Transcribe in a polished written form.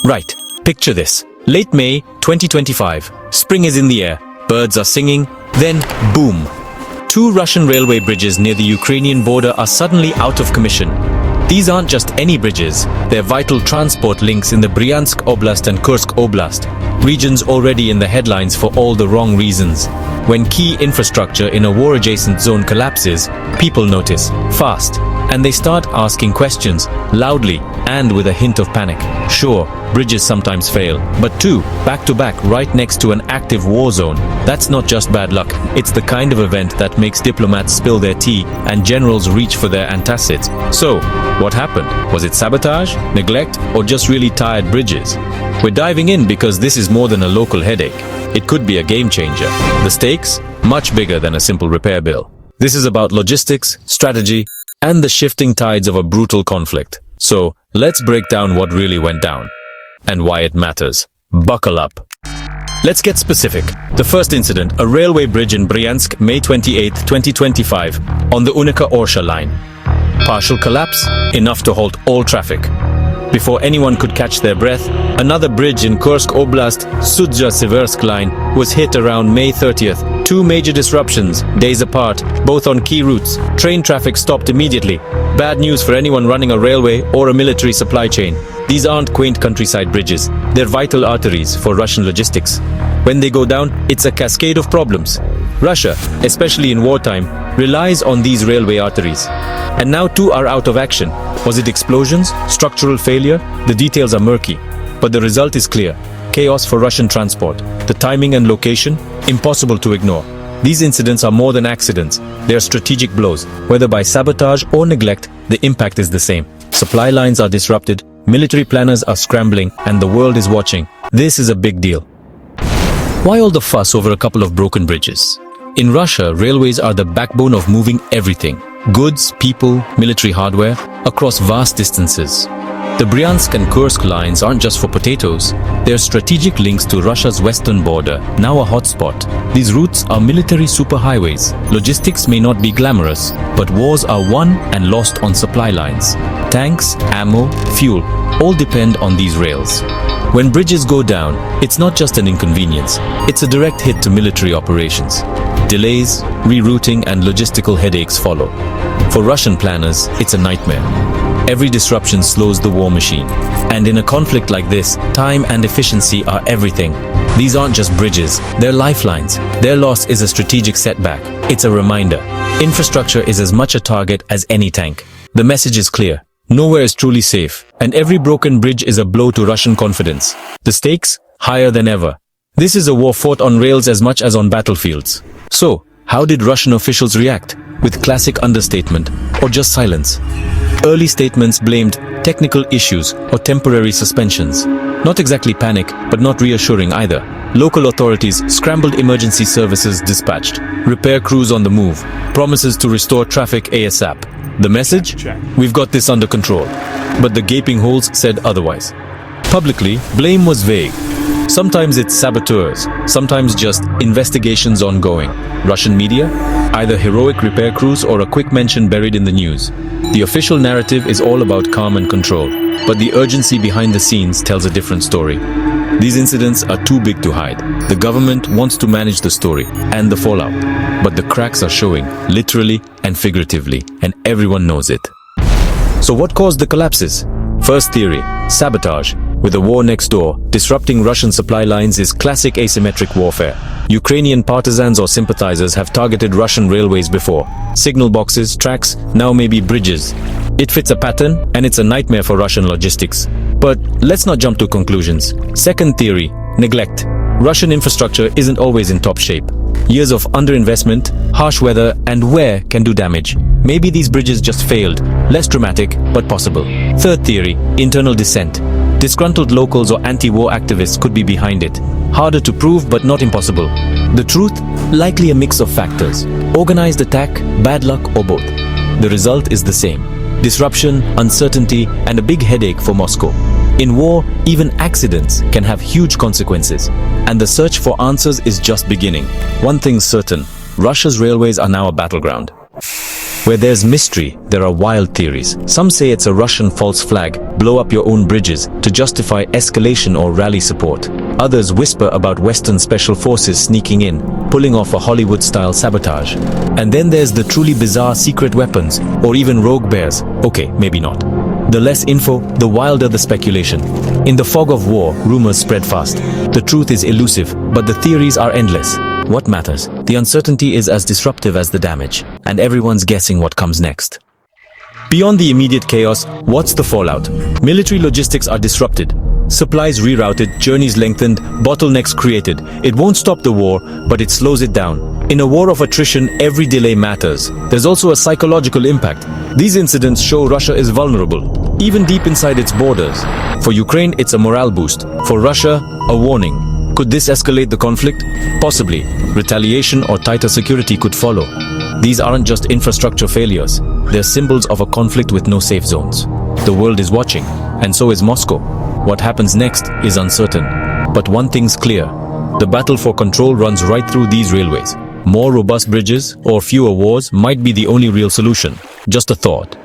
Right, picture this. Late May 2025. Spring is in the air. Birds are singing. Then, boom. Two Russian railway bridges near the Ukrainian border are suddenly out of commission. These aren't just any bridges. They're vital transport links in the Bryansk Oblast and Kursk Oblast, regions already in the headlines for all the wrong reasons. When key infrastructure in a war-adjacent zone collapses, people notice, fast, and they start asking questions, loudly and with a hint of panic. Sure, bridges sometimes fail, but two, back-to-back, right next to an active war zone, that's not just bad luck. It's the kind of event that makes diplomats spill their tea and generals reach for their antacids. So, what happened? Was it sabotage, neglect, or just really tired bridges? We're diving in because this is more than a local headache. It could be a game changer. The stakes? Much bigger than a simple repair bill. This is about logistics, strategy, and the shifting tides of a brutal conflict. So, let's break down what really went down and why it matters. Buckle up. Let's get specific. The first incident, a railway bridge in Bryansk, May 28, 2025, on the Unica-Orsha line. Partial collapse, enough to halt all traffic. Before anyone could catch their breath, another bridge in Kursk Oblast, Sudzha-Siversk line, was hit around May 30th. Two major disruptions, days apart, both on key routes. Train traffic stopped immediately. Bad news for anyone running a railway or a military supply chain. These aren't quaint countryside bridges. They're vital arteries for Russian logistics. When they go down, it's a cascade of problems. Russia, especially in wartime, relies on these railway arteries. And now two are out of action. Was it explosions? Structural failure? The details are murky. But the result is clear. Chaos for Russian transport. The timing and location? Impossible to ignore. These incidents are more than accidents. They are strategic blows. Whether by sabotage or neglect, the impact is the same. Supply lines are disrupted, military planners are scrambling, and the world is watching. This is a big deal. Why all the fuss over a couple of broken bridges? In Russia, railways are the backbone of moving everything. Goods, people, military hardware, across vast distances. The Bryansk and Kursk lines aren't just for potatoes. They're strategic links to Russia's western border, now a hotspot. These routes are military superhighways. Logistics may not be glamorous, but wars are won and lost on supply lines. Tanks, ammo, fuel, all depend on these rails. When bridges go down, it's not just an inconvenience. It's a direct hit to military operations. Delays, rerouting, and logistical headaches follow. For Russian planners, it's a nightmare. Every disruption slows the war machine. And in a conflict like this, time and efficiency are everything. These aren't just bridges, they're lifelines. Their loss is a strategic setback. It's a reminder. Infrastructure is as much a target as any tank. The message is clear. Nowhere is truly safe, and every broken bridge is a blow to Russian confidence. The stakes? Higher than ever. This is a war fought on rails as much as on battlefields. So, how did Russian officials react? With classic understatement, or just silence? Early statements blamed technical issues or temporary suspensions. Not exactly panic, but not reassuring either. Local authorities scrambled, emergency services dispatched, repair crews on the move, promises to restore traffic ASAP. The message? We've got this under control. But the gaping holes said otherwise. Publicly, blame was vague. Sometimes it's saboteurs, sometimes just investigations ongoing. Russian media? Either heroic repair crews or a quick mention buried in the news. The official narrative is all about calm and control, but the urgency behind the scenes tells a different story. These incidents are too big to hide. The government wants to manage the story and the fallout, but the cracks are showing, literally and figuratively, and everyone knows it. So what caused the collapses? First theory, sabotage. With a war next door, disrupting Russian supply lines is classic asymmetric warfare. Ukrainian partisans or sympathizers have targeted Russian railways before. Signal boxes, tracks, now maybe bridges. It fits a pattern, and it's a nightmare for Russian logistics. But let's not jump to conclusions. Second theory, neglect. Russian infrastructure isn't always in top shape. Years of underinvestment, harsh weather, and wear can do damage. Maybe these bridges just failed. Less dramatic, but possible. Third theory, internal dissent. Disgruntled locals or anti-war activists could be behind it. Harder to prove, but not impossible. The truth? Likely a mix of factors. Organized attack, bad luck, or both. The result is the same. Disruption, uncertainty, and a big headache for Moscow. In war, even accidents can have huge consequences. And the search for answers is just beginning. One thing's certain, Russia's railways are now a battleground. Where there's mystery, there are wild theories. Some say it's a Russian false flag, blow up your own bridges, to justify escalation or rally support. Others whisper about Western special forces sneaking in, pulling off a Hollywood-style sabotage. And then there's the truly bizarre secret weapons, or even rogue bears. Okay, maybe not. The less info, the wilder the speculation. In the fog of war, rumors spread fast. The truth is elusive, but the theories are endless. What matters? The uncertainty is as disruptive as the damage, and everyone's guessing what comes next. Beyond the immediate chaos, what's the fallout? Military logistics are disrupted. Supplies rerouted, journeys lengthened, bottlenecks created. It won't stop the war, but it slows it down. In a war of attrition, every delay matters. There's also a psychological impact. These incidents show Russia is vulnerable, even deep inside its borders. For Ukraine, it's a morale boost. For Russia, a warning. Could this escalate the conflict? Possibly. Retaliation or tighter security could follow. These aren't just infrastructure failures. They're symbols of a conflict with no safe zones. The world is watching, and so is Moscow. What happens next is uncertain. But one thing's clear. The battle for control runs right through these railways. More robust bridges or fewer wars might be the only real solution. Just a thought.